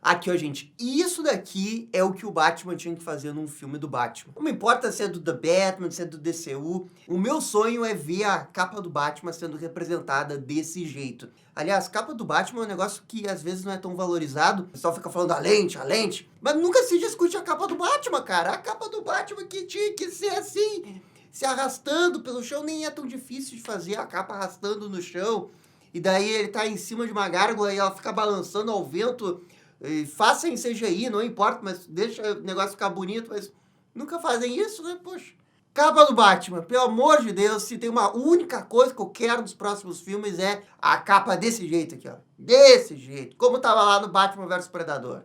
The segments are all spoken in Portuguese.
Aqui, ó, gente, isso daqui é o que o Batman tinha que fazer num filme do Batman. Não importa se é do The Batman, se é do DCU, o meu sonho é ver a capa do Batman sendo representada desse jeito. Aliás, capa do Batman é um negócio que às vezes não é tão valorizado. O pessoal fica falando a lente, mas nunca se discute a capa do Batman, cara. A capa do Batman que tinha que ser assim, se arrastando pelo chão, nem é tão difícil de fazer a capa arrastando no chão. E daí ele tá em cima de uma gárgula e ela fica balançando ao vento. Faça em CGI, não importa, mas deixa o negócio ficar bonito, mas nunca fazem isso, né? Poxa. Capa do Batman, pelo amor de Deus, se tem uma única coisa que eu quero nos próximos filmes é a capa desse jeito aqui, ó. Desse jeito, como tava lá no Batman vs Predador.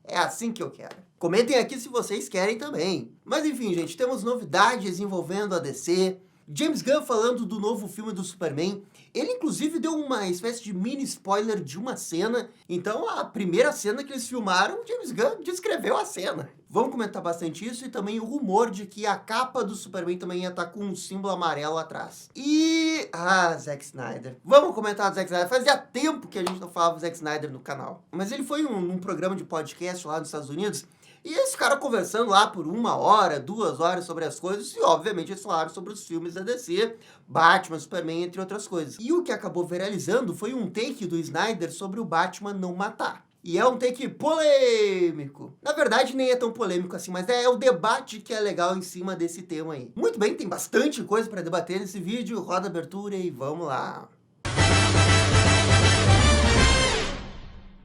É assim que eu quero. Comentem aqui se vocês querem também. Mas enfim, gente, temos novidades envolvendo a DC. James Gunn falando do novo filme do Superman. Ele, inclusive, deu uma espécie de mini spoiler de uma cena. Então, a primeira cena que eles filmaram, James Gunn descreveu a cena. Vamos comentar bastante isso e também o rumor de que a capa do Superman também ia estar com um símbolo amarelo atrás. E... Zack Snyder. Vamos comentar do Zack Snyder. Fazia tempo que a gente não falava do Zack Snyder no canal. Mas ele foi num programa de podcast lá nos Estados Unidos. E eles ficaram conversando lá por 1 hora, 2 horas sobre as coisas. E, obviamente, eles falaram sobre os filmes da DC, Batman, Superman, entre outras coisas. E o que acabou viralizando foi um take do Snyder sobre o Batman não matar. E é um take polêmico. Na verdade, nem é tão polêmico assim, mas é o debate que é legal em cima desse tema aí. Muito bem, tem bastante coisa para debater nesse vídeo. Roda a abertura e vamos lá.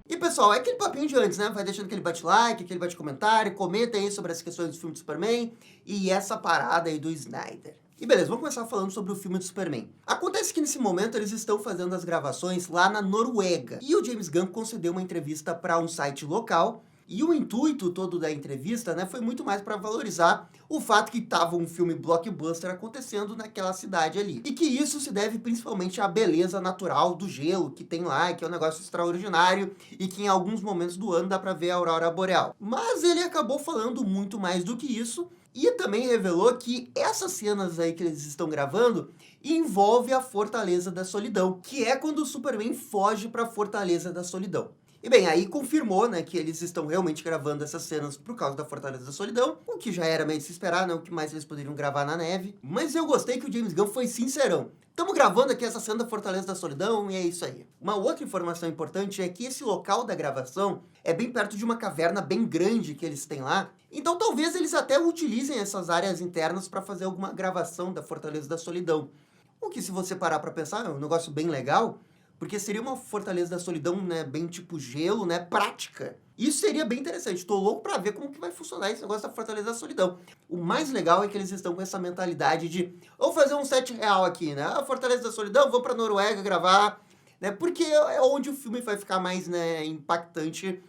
E pessoal, é aquele papinho de antes, né? Vai deixando aquele bate-like, aquele bate-comentário, comenta aí sobre as questões do filme do Superman e essa parada aí do Snyder. E beleza, vamos começar falando sobre o filme do Superman. Acontece que nesse momento eles estão fazendo as gravações lá na Noruega. E o James Gunn concedeu uma entrevista para um site local. E o intuito todo da entrevista, né, foi muito mais para valorizar o fato que estava um filme blockbuster acontecendo naquela cidade ali. E que isso se deve principalmente à beleza natural do gelo que tem lá, que é um negócio extraordinário e que em alguns momentos do ano dá para ver a aurora boreal. Mas ele acabou falando muito mais do que isso e também revelou que essas cenas aí que eles estão gravando envolve a Fortaleza da Solidão, que é quando o Superman foge para a Fortaleza da Solidão. E bem, aí confirmou, né, que eles estão realmente gravando essas cenas por causa da Fortaleza da Solidão, o que já era meio de se esperar, né, o que mais eles poderiam gravar na neve. Mas eu gostei que o James Gunn foi sincerão. Estamos gravando aqui essa cena da Fortaleza da Solidão e é isso aí. Uma outra informação importante é que esse local da gravação é bem perto de uma caverna bem grande que eles têm lá. Então talvez eles até utilizem essas áreas internas para fazer alguma gravação da Fortaleza da Solidão. O que, se você parar para pensar, é um negócio bem legal, porque seria uma Fortaleza da Solidão, né, bem tipo gelo, né, prática. Isso seria bem interessante. Tô louco pra ver como que vai funcionar esse negócio da Fortaleza da Solidão. O mais legal é que eles estão com essa mentalidade de vamos fazer um set real aqui, né? A Fortaleza da Solidão, vou pra Noruega gravar, né? Porque é onde o filme vai ficar mais, né, impactante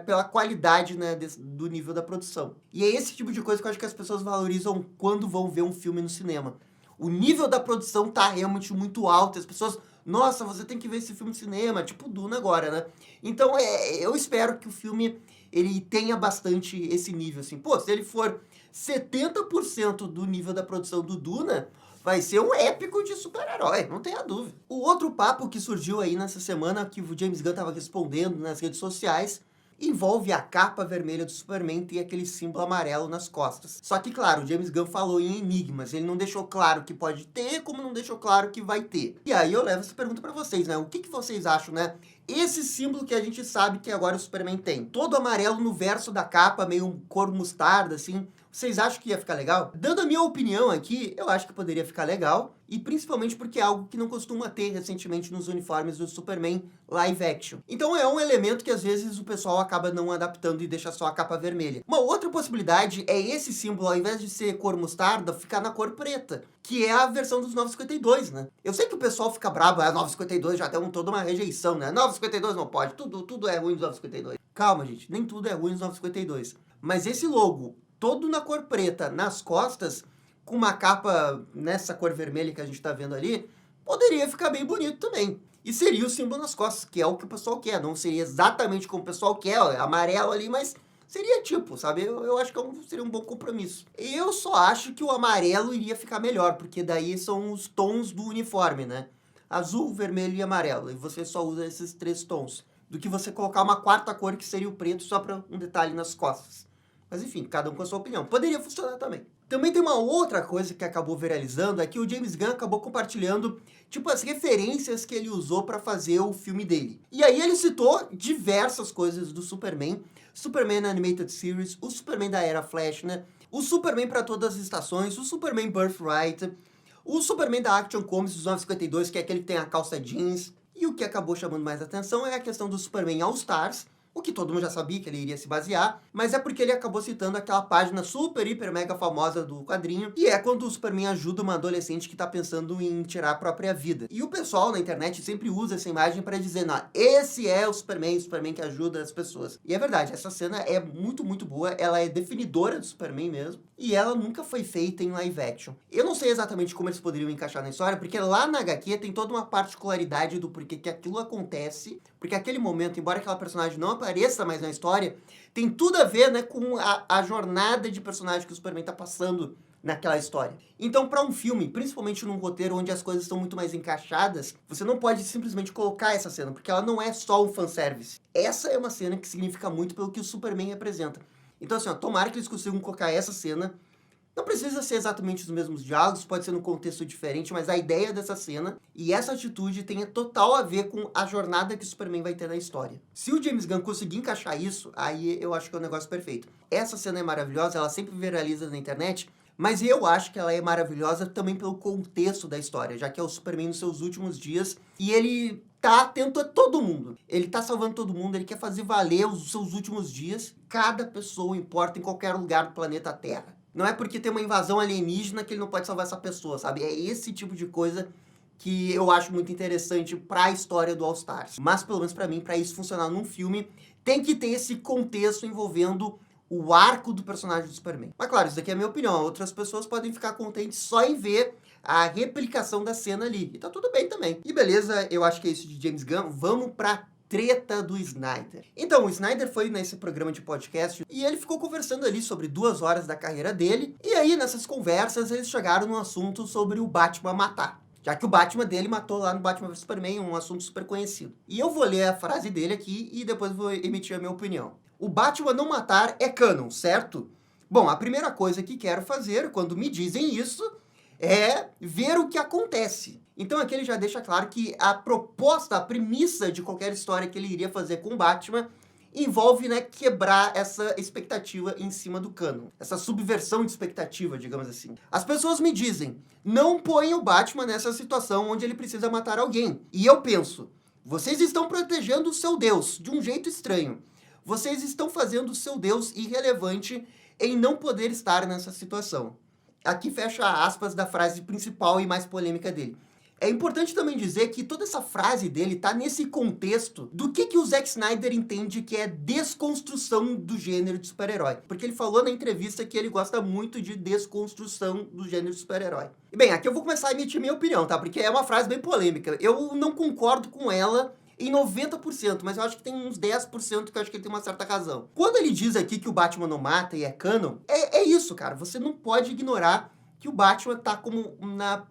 pela qualidade, né, do nível da produção. E é esse tipo de coisa que eu acho que as pessoas valorizam quando vão ver um filme no cinema. O nível da produção tá realmente muito alto, as pessoas... Nossa, você tem que ver esse filme no cinema, tipo Duna agora, né? Então, eu espero que o filme, ele tenha bastante esse nível, assim. Pô, se ele for 70% do nível da produção do Duna, vai ser um épico de super-herói, não tenha dúvida. O outro papo que surgiu aí nessa semana, que o James Gunn tava respondendo nas redes sociais, envolve a capa vermelha do Superman ter aquele símbolo amarelo nas costas. Só que, claro, o James Gunn falou em enigmas. Ele não deixou claro que pode ter, como não deixou claro que vai ter. E aí eu levo essa pergunta pra vocês, né? O que vocês acham, né? Esse símbolo que a gente sabe que agora o Superman tem. Todo amarelo no verso da capa, meio cor mostarda, assim. Vocês acham que ia ficar legal? Dando a minha opinião aqui, eu acho que poderia ficar legal. E principalmente porque é algo que não costuma ter recentemente nos uniformes do Superman live action. Então é um elemento que às vezes o pessoal acaba não adaptando e deixa só a capa vermelha. Uma outra possibilidade é esse símbolo, ao invés de ser cor mostarda, ficar na cor preta, que é a versão dos 952, né? Eu sei que o pessoal fica bravo, 952 já tem toda uma rejeição, né? 952 não pode, tudo é ruim nos 952. Calma, gente, nem tudo é ruim nos 952. Mas esse logo, todo na cor preta, nas costas, com uma capa nessa cor vermelha que a gente tá vendo ali, poderia ficar bem bonito também. E seria o símbolo nas costas, que é o que o pessoal quer. Não seria exatamente como o pessoal quer, ó, amarelo ali, mas seria tipo, sabe? Eu acho que seria um bom compromisso. Eu só acho que o amarelo iria ficar melhor, porque daí são os tons do uniforme, né? Azul, vermelho e amarelo. E você só usa esses 3 tons. do que você colocar uma quarta cor que seria o preto só para um detalhe nas costas. Mas enfim, cada um com a sua opinião. Poderia funcionar também. Também tem uma outra coisa que acabou viralizando, é que o James Gunn acabou compartilhando, tipo, as referências que ele usou para fazer o filme dele. E aí ele citou diversas coisas do Superman, Superman Animated Series, o Superman da Era Flash, né? O Superman para todas as estações, o Superman Birthright, o Superman da Action Comics dos 952, que é aquele que tem a calça jeans. E o que acabou chamando mais atenção é a questão do Superman All Stars, o que todo mundo já sabia que ele iria se basear, mas é porque ele acabou citando aquela página super, hiper, mega famosa do quadrinho, que é quando o Superman ajuda uma adolescente que tá pensando em tirar a própria vida. E o pessoal na internet sempre usa essa imagem para dizer, não, esse é o Superman que ajuda as pessoas. E é verdade, essa cena é muito, muito boa, ela é definidora do Superman mesmo, e ela nunca foi feita em live action. Eu não sei exatamente como eles poderiam encaixar na história, porque lá na HQ tem toda uma particularidade do porquê que aquilo acontece, porque aquele momento, embora aquela personagem não apareça mais na história, tem tudo a ver, né, com a jornada de personagem que o Superman tá passando naquela história. Então, para um filme, principalmente num roteiro onde as coisas estão muito mais encaixadas, você não pode simplesmente colocar essa cena, porque ela não é só um fanservice. Essa é uma cena que significa muito pelo que o Superman representa. Então, assim, ó, tomara que eles consigam colocar essa cena. Não precisa ser exatamente os mesmos diálogos, pode ser num contexto diferente, mas a ideia dessa cena e essa atitude tem total a ver com a jornada que o Superman vai ter na história. Se o James Gunn conseguir encaixar isso, aí eu acho que é um negócio perfeito. Essa cena é maravilhosa, ela sempre viraliza na internet, mas eu acho que ela é maravilhosa também pelo contexto da história, já que é o Superman nos seus últimos dias e ele tá atento a todo mundo. Ele tá salvando todo mundo, ele quer fazer valer os seus últimos dias. Cada pessoa importa em qualquer lugar do planeta Terra. Não é porque tem uma invasão alienígena que ele não pode salvar essa pessoa, sabe? É esse tipo de coisa que eu acho muito interessante pra história do All Stars. Mas, pelo menos pra mim, pra isso funcionar num filme, tem que ter esse contexto envolvendo o arco do personagem do Superman. Mas, claro, isso daqui é a minha opinião. Outras pessoas podem ficar contentes só em ver a replicação da cena ali. E tá tudo bem também. E beleza, eu acho que é isso de James Gunn. Vamos pra treta do Snyder. Então, o Snyder foi nesse programa de podcast e ele ficou conversando ali sobre 2 horas da carreira dele. E aí, nessas conversas, eles chegaram no assunto sobre o Batman matar. Já que o Batman dele matou lá no Batman vs Superman, um assunto super conhecido. E eu vou ler a frase dele aqui e depois vou emitir a minha opinião. O Batman não matar é canon, certo? Bom, a primeira coisa que quero fazer quando me dizem isso é ver o que acontece. Então aqui ele já deixa claro que a proposta, a premissa de qualquer história que ele iria fazer com o Batman envolve, né, quebrar essa expectativa em cima do canon. Essa subversão de expectativa, digamos assim. As pessoas me dizem, não põe o Batman nessa situação onde ele precisa matar alguém. E eu penso, vocês estão protegendo o seu Deus de um jeito estranho. Vocês estão fazendo o seu Deus irrelevante em não poder estar nessa situação. Aqui fecha aspas da frase principal e mais polêmica dele. É importante também dizer que toda essa frase dele tá nesse contexto do que o Zack Snyder entende que é desconstrução do gênero de super-herói. Porque ele falou na entrevista que ele gosta muito de desconstrução do gênero de super-herói. E bem, aqui eu vou começar a emitir minha opinião, tá? Porque é uma frase bem polêmica. Eu não concordo com ela em 90%, mas eu acho que tem uns 10% que eu acho que ele tem uma certa razão. Quando ele diz aqui que o Batman não mata e é canon, é isso, cara. Você não pode ignorar que o Batman tá como na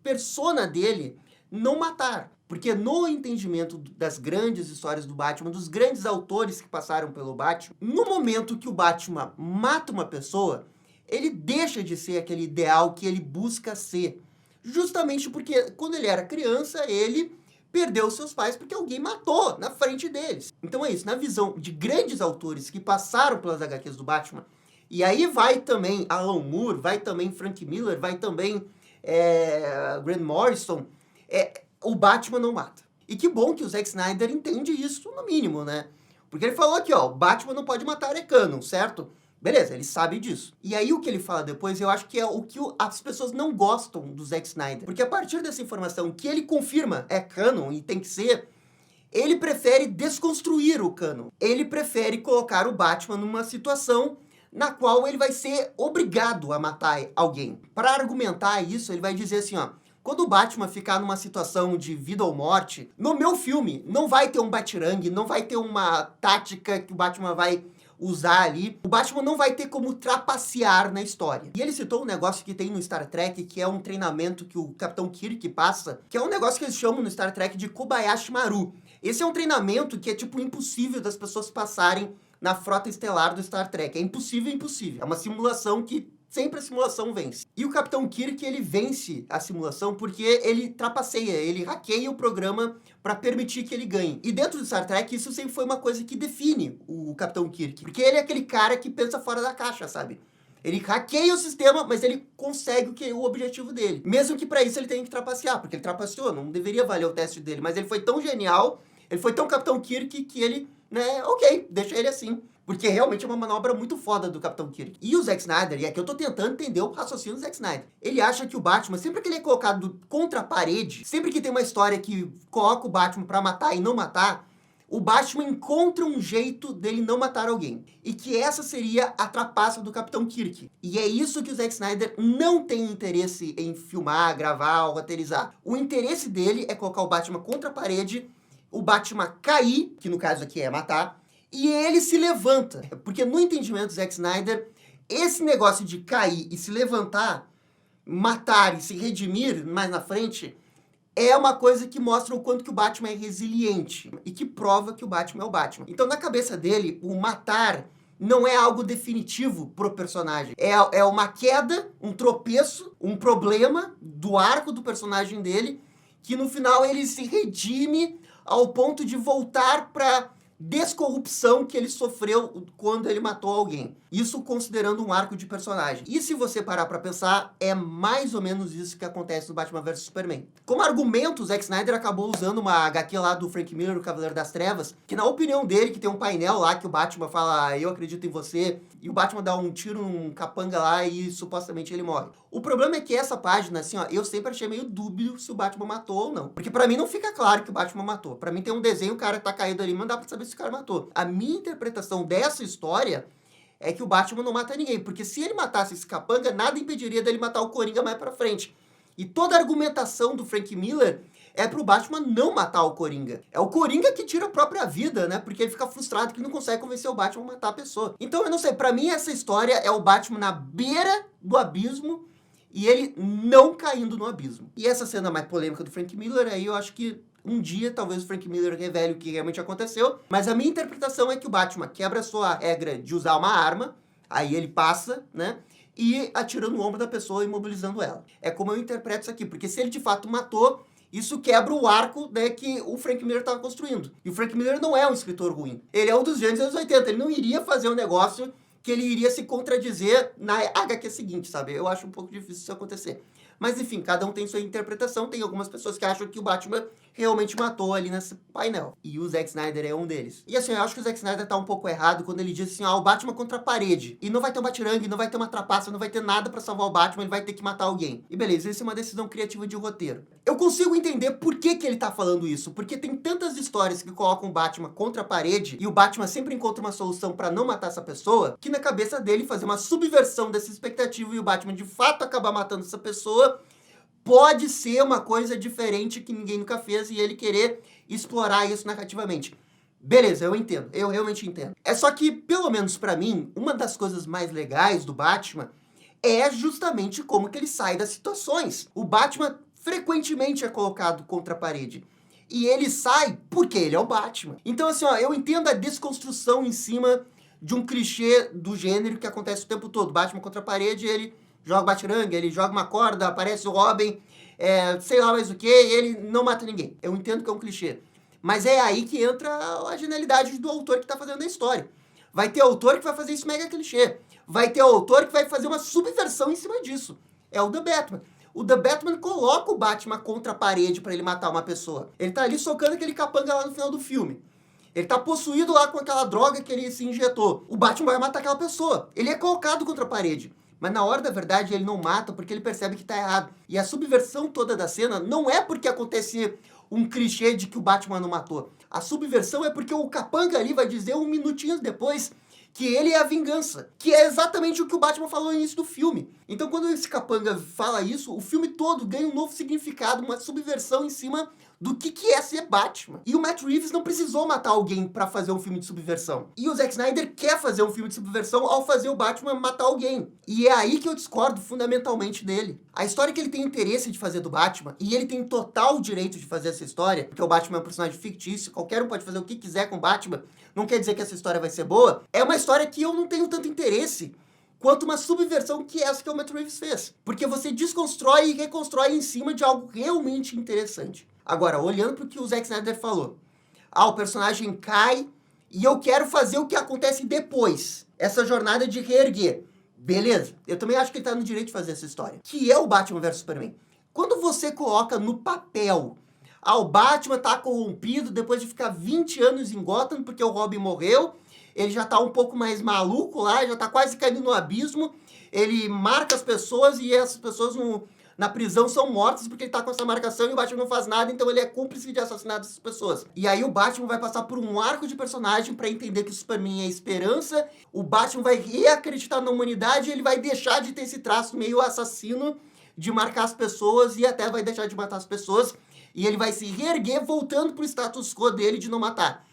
persona dele não matar. Porque no entendimento das grandes histórias do Batman, dos grandes autores que passaram pelo Batman, no momento que o Batman mata uma pessoa, ele deixa de ser aquele ideal que ele busca ser. Justamente porque quando ele era criança, ele perdeu seus pais porque alguém matou na frente deles. Então é isso, na visão de grandes autores que passaram pelas HQs do Batman, e aí vai também Alan Moore, vai também Frank Miller, vai também Grant Morrison, o Batman não mata. E que bom que o Zack Snyder entende isso, no mínimo, né? Porque ele falou aqui, ó, o Batman não pode matar, é canon, certo? Beleza, ele sabe disso. E aí o que ele fala depois, eu acho que é o que as pessoas não gostam do Zack Snyder. Porque a partir dessa informação que ele confirma é canon e tem que ser, ele prefere desconstruir o canon. Ele prefere colocar o Batman numa situação na qual ele vai ser obrigado a matar alguém. Para argumentar isso, ele vai dizer assim, ó, quando o Batman ficar numa situação de vida ou morte, no meu filme não vai ter um batirangue, não vai ter uma tática que o Batman vai usar ali. O Batman não vai ter como trapacear na história. E ele citou um negócio que tem no Star Trek, que é um treinamento que o Capitão Kirk passa, que é um negócio que eles chamam no Star Trek de Kobayashi Maru, Esse é um treinamento que é, tipo, impossível das pessoas passarem na frota estelar do Star Trek. É impossível, impossível. É uma simulação que sempre a simulação vence. E o Capitão Kirk, ele vence a simulação porque ele trapaceia, ele hackeia o programa para permitir que ele ganhe. E dentro do Star Trek, isso sempre foi uma coisa que define o Capitão Kirk. Porque ele é aquele cara que pensa fora da caixa, sabe? Ele hackeia o sistema, mas ele consegue o objetivo dele. Mesmo que para isso ele tenha que trapacear, porque ele trapaceou, não deveria valer o teste dele. Mas ele foi tão genial, ele foi tão Capitão Kirk que ele, né, ok, deixa ele assim. Porque realmente é uma manobra muito foda do Capitão Kirk. E o Zack Snyder, e aqui eu tô tentando entender o raciocínio do Zack Snyder. Ele acha que o Batman, sempre que ele é colocado contra a parede, sempre que tem uma história que coloca o Batman pra matar e não matar, o Batman encontra um jeito dele não matar alguém. E que essa seria a trapaça do Capitão Kirk. E é isso que o Zack Snyder não tem interesse em filmar, gravar ou roteirizar. O interesse dele é colocar o Batman contra a parede, o Batman cair, que no caso aqui é matar, e ele se levanta. Porque no entendimento do Zack Snyder, esse negócio de cair e se levantar, matar e se redimir mais na frente, é uma coisa que mostra o quanto que o Batman é resiliente e que prova que o Batman é o Batman. Então, na cabeça dele, o matar não é algo definitivo pro personagem. É uma queda, um tropeço, um problema do arco do personagem dele, que no final ele se redime ao ponto de voltar pra descorrupção que ele sofreu quando ele matou alguém. Isso considerando um arco de personagem. E se você parar pra pensar, é mais ou menos isso que acontece no Batman vs Superman. Como argumento, o Zack Snyder acabou usando uma HQ lá do Frank Miller, o Cavaleiro das Trevas, que na opinião dele, que tem um painel lá que o Batman fala, eu acredito em você, e o Batman dá um tiro num capanga lá e supostamente ele morre. O problema é que essa página, assim, ó, eu sempre achei meio dúbio se o Batman matou ou não. Porque pra mim não fica claro que o Batman matou. Pra mim tem um desenho, o cara tá caído ali, mas não dá pra saber se o cara matou. A minha interpretação dessa história é que o Batman não mata ninguém. Porque se ele matasse esse capanga, nada impediria dele matar o Coringa mais pra frente. E toda a argumentação do Frank Miller é pro Batman não matar o Coringa. É o Coringa que tira a própria vida, né? Porque ele fica frustrado que não consegue convencer o Batman a matar a pessoa. Então, eu não sei, pra mim essa história é o Batman na beira do abismo e ele não caindo no abismo. E essa cena mais polêmica do Frank Miller, aí eu acho que um dia talvez o Frank Miller revele o que realmente aconteceu, mas a minha interpretação é que o Batman quebra a sua regra de usar uma arma, aí ele passa, né? E atira no ombro da pessoa, imobilizando ela. É como eu interpreto isso aqui, porque se ele de fato matou, isso quebra o arco, né, que o Frank Miller estava construindo. E o Frank Miller não é um escritor ruim. Ele é um dos gênios dos anos 80. Ele não iria fazer um negócio que ele iria se contradizer na HQ seguinte, sabe? Eu acho um pouco difícil isso acontecer. Mas enfim, cada um tem sua interpretação. Tem algumas pessoas que acham que o Batman realmente matou ali nesse painel. E o Zack Snyder é um deles. E assim, eu acho que o Zack Snyder tá um pouco errado quando ele diz assim, o Batman contra a parede. E não vai ter um batirangue, não vai ter uma trapaça, não vai ter nada pra salvar o Batman, ele vai ter que matar alguém. E beleza, isso é uma decisão criativa de roteiro. Eu consigo entender por que ele tá falando isso. Porque tem tantas histórias que colocam o Batman contra a parede e o Batman sempre encontra uma solução pra não matar essa pessoa, que na cabeça dele fazer uma subversão dessa expectativa e o Batman de fato acabar matando essa pessoa pode ser uma coisa diferente que ninguém nunca fez e ele querer explorar isso narrativamente. Beleza, eu entendo. Eu realmente entendo. É só que, pelo menos pra mim, uma das coisas mais legais do Batman é justamente como que ele sai das situações. O Batman frequentemente é colocado contra a parede. E ele sai porque ele é o Batman. Então, assim, eu entendo a desconstrução em cima de um clichê do gênero que acontece o tempo todo. Batman contra a parede, ele joga batirangue, ele joga uma corda, aparece o Robin, sei lá mais o que, e ele não mata ninguém. Eu entendo que é um clichê. Mas é aí que entra a genialidade do autor que está fazendo a história. Vai ter autor que vai fazer isso mega clichê. Vai ter autor que vai fazer uma subversão em cima disso. É o The Batman. O The Batman coloca o Batman contra a parede para ele matar uma pessoa. Ele tá ali socando aquele capanga lá no final do filme. Ele tá possuído lá com aquela droga que ele se injetou. O Batman vai matar aquela pessoa. Ele é colocado contra a parede. Mas na hora da verdade ele não mata porque ele percebe que tá errado. E a subversão toda da cena não é porque acontece um clichê de que o Batman não matou. A subversão é porque o capanga ali vai dizer 1 minutinho depois que ele é a vingança. Que é exatamente o que o Batman falou no início do filme. Então quando esse capanga fala isso, o filme todo ganha um novo significado, uma subversão em cima do que é ser Batman. E o Matt Reeves não precisou matar alguém pra fazer um filme de subversão. E o Zack Snyder quer fazer um filme de subversão ao fazer o Batman matar alguém. E é aí que eu discordo fundamentalmente dele. A história que ele tem interesse de fazer do Batman, e ele tem total direito de fazer essa história, porque o Batman é um personagem fictício, qualquer um pode fazer o que quiser com o Batman, não quer dizer que essa história vai ser boa, é uma história que eu não tenho tanto interesse quanto uma subversão que essa que o Matt Reeves fez. Porque você desconstrói e reconstrói em cima de algo realmente interessante. Agora, olhando para o que o Zack Snyder falou. O personagem cai e eu quero fazer o que acontece depois. Essa jornada de reerguer. Beleza, eu também acho que ele tá no direito de fazer essa história. Que é o Batman vs Superman. Quando você coloca no papel, o Batman tá corrompido depois de ficar 20 anos em Gotham porque o Robin morreu, ele já tá um pouco mais maluco lá, já tá quase caindo no abismo, ele marca as pessoas e essas pessoas na prisão são mortas porque ele tá com essa marcação e o Batman não faz nada, então ele é cúmplice de assassinato dessas pessoas. E aí o Batman vai passar por um arco de personagem pra entender que o Superman é esperança, o Batman vai reacreditar na humanidade e ele vai deixar de ter esse traço meio assassino de marcar as pessoas e até vai deixar de matar as pessoas e ele vai se reerguer voltando pro status quo dele de não matar.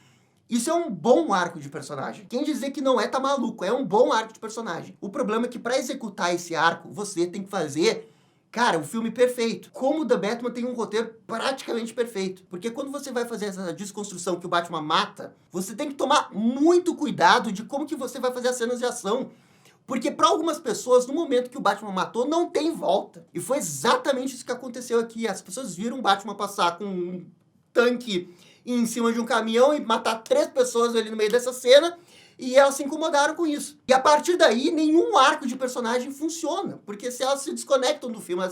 Isso é um bom arco de personagem. Quem dizer que não é, tá maluco. É um bom arco de personagem. O problema é que pra executar esse arco, você tem que fazer, cara, um filme perfeito. Como o The Batman tem um roteiro praticamente perfeito. Porque quando você vai fazer essa desconstrução que o Batman mata, você tem que tomar muito cuidado de como que você vai fazer as cenas de ação. Porque para algumas pessoas, no momento que o Batman matou, não tem volta. E foi exatamente isso que aconteceu aqui. As pessoas viram o Batman passar com um tanque em cima de um caminhão e matar 3 pessoas ali no meio dessa cena, e elas se incomodaram com isso. E a partir daí, nenhum arco de personagem funciona, porque se elas se desconectam do filme,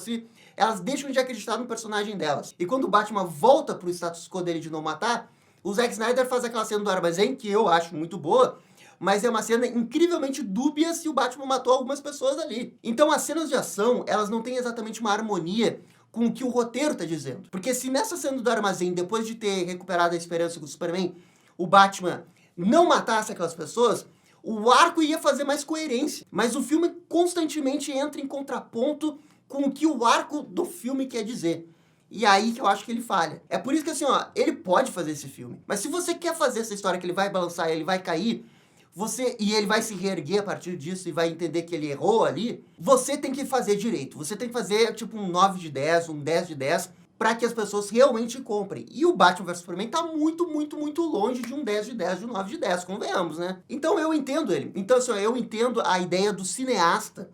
elas deixam de acreditar no personagem delas. E quando o Batman volta pro status quo dele de não matar, o Zack Snyder faz aquela cena do armazém, que eu acho muito boa, mas é uma cena incrivelmente dúbia se o Batman matou algumas pessoas ali. Então as cenas de ação, elas não têm exatamente uma harmonia com o que o roteiro tá dizendo. Porque se nessa cena do armazém, depois de ter recuperado a esperança com o Superman, o Batman não matasse aquelas pessoas, o arco ia fazer mais coerência. Mas o filme constantemente entra em contraponto com o que o arco do filme quer dizer. E aí que eu acho que ele falha. É por isso que assim, ele pode fazer esse filme. Mas se você quer fazer essa história que ele vai balançar, ele vai cair, e ele vai se reerguer a partir disso e vai entender que ele errou ali, você tem que fazer direito. Você tem que fazer tipo um 9 de 10, um 10 de 10, para que as pessoas realmente comprem. E o Batman vs Superman tá muito, muito, muito longe de um 10 de 10, de um 9 de 10, convenhamos, né? Então eu entendo ele. Então assim, eu entendo a ideia do cineasta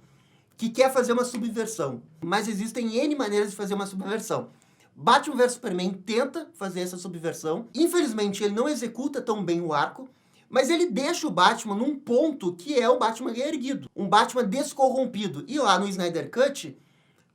que quer fazer uma subversão. Mas existem N maneiras de fazer uma subversão. Batman vs Superman tenta fazer essa subversão. Infelizmente, ele não executa tão bem o arco, mas ele deixa o Batman num ponto que é o Batman reerguido. Um Batman descorrompido. E lá no Snyder Cut,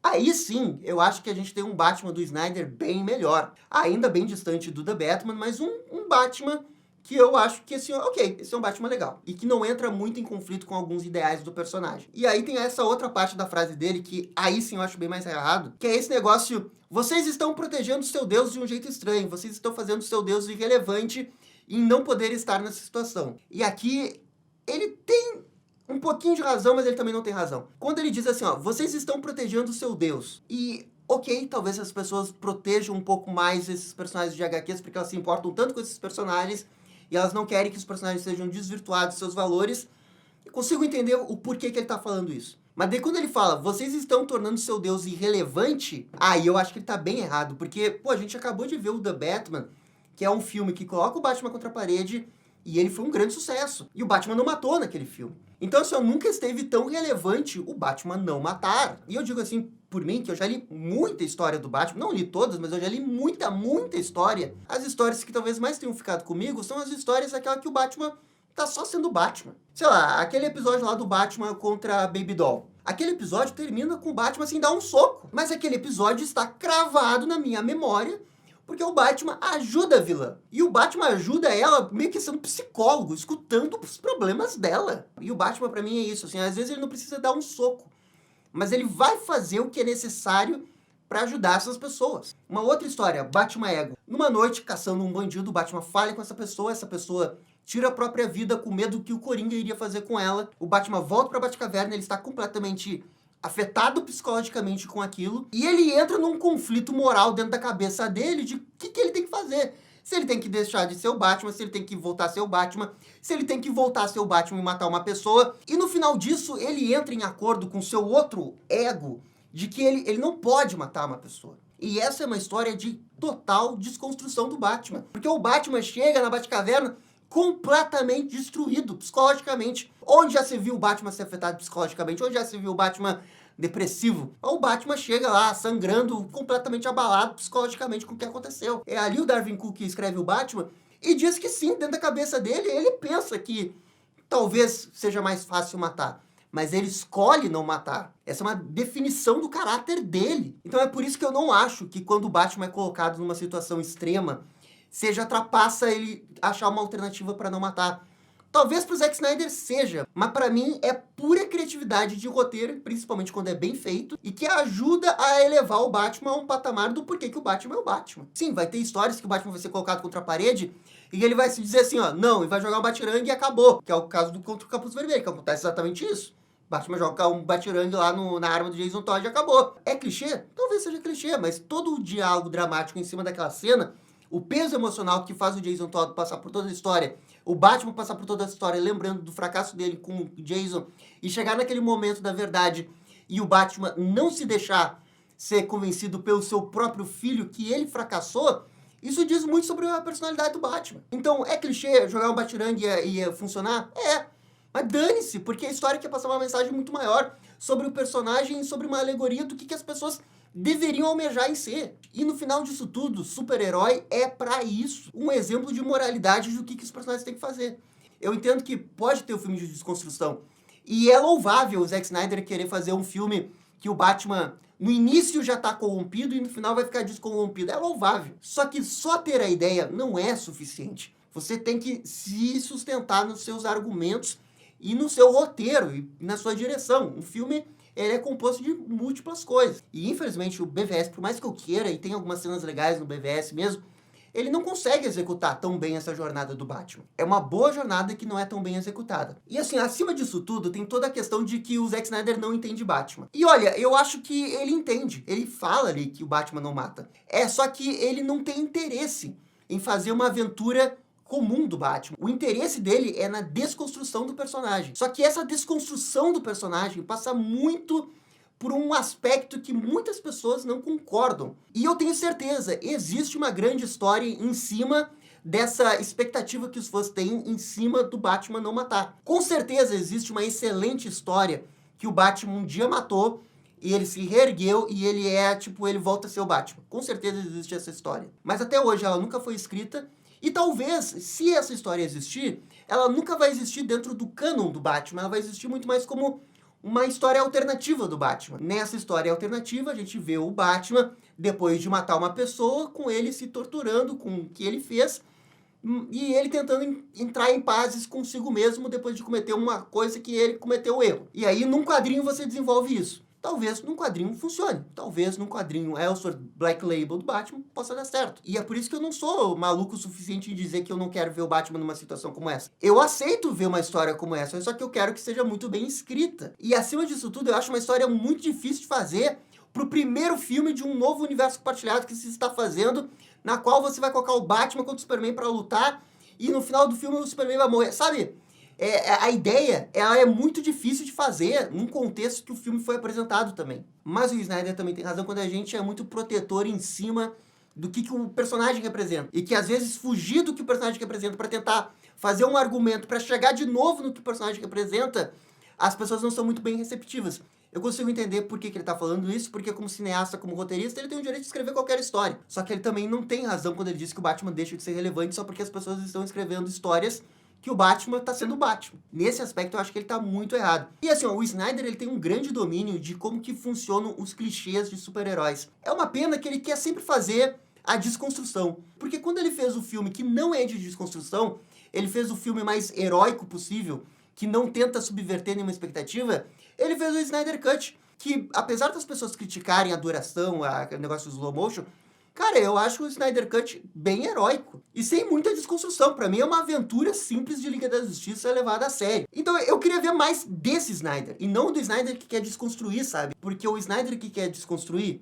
aí sim, eu acho que a gente tem um Batman do Snyder bem melhor. Ainda bem distante do The Batman, mas um Batman que eu acho que esse é um Batman legal. E que não entra muito em conflito com alguns ideais do personagem. E aí tem essa outra parte da frase dele, que aí sim eu acho bem mais errado, que é esse negócio: vocês estão protegendo o seu Deus de um jeito estranho, vocês estão fazendo o seu Deus irrelevante em não poder estar nessa situação. E aqui, ele tem um pouquinho de razão, mas ele também não tem razão. Quando ele diz assim, vocês estão protegendo o seu Deus. E, ok, talvez as pessoas protejam um pouco mais esses personagens de HQs, porque elas se importam tanto com esses personagens, e elas não querem que os personagens sejam desvirtuados dos seus valores. Eu consigo entender o porquê que ele tá falando isso. Mas daí quando ele fala, vocês estão tornando seu Deus irrelevante, aí eu acho que ele tá bem errado, porque, a gente acabou de ver o The Batman, que é um filme que coloca o Batman contra a parede, e ele foi um grande sucesso. E o Batman não matou naquele filme. Então, assim, nunca esteve tão relevante o Batman não matar. E eu digo assim, por mim, que eu já li muita história do Batman, não li todas, mas eu já li muita, muita história. As histórias que talvez mais tenham ficado comigo são as histórias daquela que o Batman tá só sendo Batman. Sei lá, aquele episódio lá do Batman contra a Baby Doll. Aquele episódio termina com o Batman assim, dar um soco. Mas aquele episódio está cravado na minha memória, porque o Batman ajuda a vilã. E o Batman ajuda ela meio que sendo psicólogo, escutando os problemas dela. E o Batman, pra mim, é isso. Assim, às vezes ele não precisa dar um soco, mas ele vai fazer o que é necessário pra ajudar essas pessoas. Uma outra história, Batman Ego. Numa noite, caçando um bandido, o Batman falha com essa pessoa tira a própria vida com medo do que o Coringa iria fazer com ela. O Batman volta pra Batcaverna, ele está completamente afetado psicologicamente com aquilo, e ele entra num conflito moral dentro da cabeça dele de o que ele tem que fazer. Se ele tem que deixar de ser o Batman, se ele tem que voltar a ser o Batman, se ele tem que voltar a ser o Batman e matar uma pessoa. E no final disso, ele entra em acordo com seu outro ego de que ele não pode matar uma pessoa. E essa é uma história de total desconstrução do Batman. Porque o Batman chega na Batcaverna completamente destruído psicologicamente. Onde já se viu o Batman ser afetado psicologicamente? Onde já se viu o Batman depressivo? O Batman chega lá sangrando, completamente abalado psicologicamente com o que aconteceu. É ali o Darwin Cook que escreve o Batman e diz que sim, dentro da cabeça dele, ele pensa que talvez seja mais fácil matar. Mas ele escolhe não matar. Essa é uma definição do caráter dele. Então é por isso que eu não acho que quando o Batman é colocado numa situação extrema, seja trapaça ele achar uma alternativa para não matar. Talvez pro Zack Snyder seja, mas para mim é pura criatividade de roteiro, principalmente quando é bem feito, e que ajuda a elevar o Batman a um patamar do porquê que o Batman é o Batman. Sim, vai ter histórias que o Batman vai ser colocado contra a parede e ele vai se dizer assim, ó, não, e vai jogar um batirangue e acabou, que é o caso do contra o Capuz Vermelho, que acontece exatamente isso. Batman joga um batirangue lá na arma do Jason Todd e acabou. É clichê? Talvez seja clichê, mas todo o diálogo dramático em cima daquela cena, o peso emocional que faz o Jason Todd passar por toda a história, o Batman passar por toda a história lembrando do fracasso dele com o Jason e chegar naquele momento da verdade e o Batman não se deixar ser convencido pelo seu próprio filho que ele fracassou, isso diz muito sobre a personalidade do Batman. Então, é clichê jogar um batirangue ia funcionar? É. Mas dane-se, porque a história quer passar uma mensagem muito maior sobre o personagem e sobre uma alegoria do que as pessoas deveriam almejar em ser. E no final disso tudo, super-herói é pra isso. Um exemplo de moralidade do que os personagens têm que fazer. Eu entendo que pode ter um filme de desconstrução. E é louvável o Zack Snyder querer fazer um filme que o Batman no início já tá corrompido e no final vai ficar descorrompido. É louvável. Só que só ter a ideia não é suficiente. Você tem que se sustentar nos seus argumentos e no seu roteiro e na sua direção. Um filme, ele é composto de múltiplas coisas. E infelizmente o BVS, por mais que eu queira, e tem algumas cenas legais no BVS mesmo, ele não consegue executar tão bem essa jornada do Batman. É uma boa jornada que não é tão bem executada. E assim, acima disso tudo, tem toda a questão de que o Zack Snyder não entende Batman. E olha, eu acho que ele entende. Ele fala ali que o Batman não mata. É só que ele não tem interesse em fazer uma aventura comum do Batman. O interesse dele é na desconstrução do personagem. Só que essa desconstrução do personagem passa muito por um aspecto que muitas pessoas não concordam. E eu tenho certeza, existe uma grande história em cima dessa expectativa que os fãs têm em cima do Batman não matar. Com certeza existe uma excelente história que o Batman um dia matou e ele se reergueu e ele volta a ser o Batman. Com certeza existe essa história. Mas até hoje ela nunca foi escrita. E talvez, se essa história existir, ela nunca vai existir dentro do cânon do Batman, ela vai existir muito mais como uma história alternativa do Batman. Nessa história alternativa, a gente vê o Batman, depois de matar uma pessoa, com ele se torturando com o que ele fez, e ele tentando entrar em pazes consigo mesmo depois de cometer uma coisa que ele cometeu o erro. E aí, num quadrinho, você desenvolve isso. Talvez num quadrinho funcione. Talvez num quadrinho Elseworld Black Label do Batman possa dar certo. E é por isso que eu não sou maluco o suficiente em dizer que eu não quero ver o Batman numa situação como essa. Eu aceito ver uma história como essa, só que eu quero que seja muito bem escrita. E acima disso tudo, eu acho uma história muito difícil de fazer pro primeiro filme de um novo universo compartilhado que se está fazendo, na qual você vai colocar o Batman contra o Superman para lutar e no final do filme o Superman vai morrer. Sabe? A ideia ela é muito difícil de fazer num contexto que o filme foi apresentado também. Mas o Snyder também tem razão quando a gente é muito protetor em cima do que o personagem representa. E que às vezes fugir do que o personagem representa para tentar fazer um argumento para chegar de novo no que o personagem representa, as pessoas não são muito bem receptivas. Eu consigo entender por que ele tá falando isso, porque como cineasta, como roteirista, ele tem o direito de escrever qualquer história. Só que ele também não tem razão quando ele diz que o Batman deixa de ser relevante só porque as pessoas estão escrevendo histórias que o Batman tá sendo o Batman. Nesse aspecto, eu acho que ele tá muito errado. E assim, ó, o Snyder ele tem um grande domínio de como que funcionam os clichês de super-heróis. É uma pena que ele quer sempre fazer a desconstrução. Porque quando ele fez o filme que não é de desconstrução, ele fez o filme mais heróico possível, que não tenta subverter nenhuma expectativa, ele fez o Snyder Cut, que apesar das pessoas criticarem a duração, o negócio do slow motion, Cara, eu acho o Snyder Cut bem heróico e sem muita desconstrução. Pra mim é uma aventura simples de Liga da Justiça levada a sério. Então eu queria ver mais desse Snyder e não do Snyder que quer desconstruir, sabe? Porque o Snyder que quer desconstruir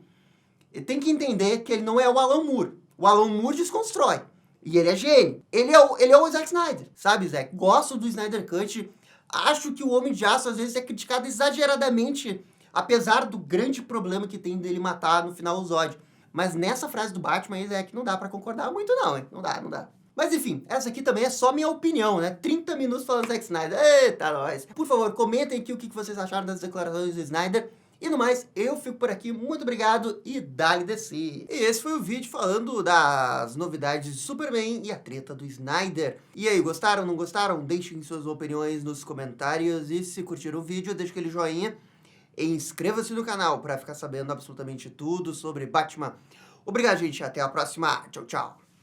tem que entender que ele não é o Alan Moore. O Alan Moore desconstrói. E ele é gênio. Ele é o Zack Snyder, sabe, Zack? Gosto do Snyder Cut. Acho que o Homem de Aço às vezes é criticado exageradamente, apesar do grande problema que tem dele matar no final o Zod. Mas nessa frase do Batman aí, Zack, não dá pra concordar muito não, hein? Não dá. Mas enfim, essa aqui também é só minha opinião, né? 30 minutos falando Zack Snyder. Eita, nós! Por favor, comentem aqui o que vocês acharam das declarações do Snyder. E no mais, eu fico por aqui, muito obrigado e dale DC. E esse foi o vídeo falando das novidades de Superman e a treta do Snyder. E aí, gostaram, não gostaram? Deixem suas opiniões nos comentários e se curtiram o vídeo, deixa aquele joinha. E inscreva-se no canal para ficar sabendo absolutamente tudo sobre Batman. Obrigado, gente. Até a próxima. Tchau, tchau.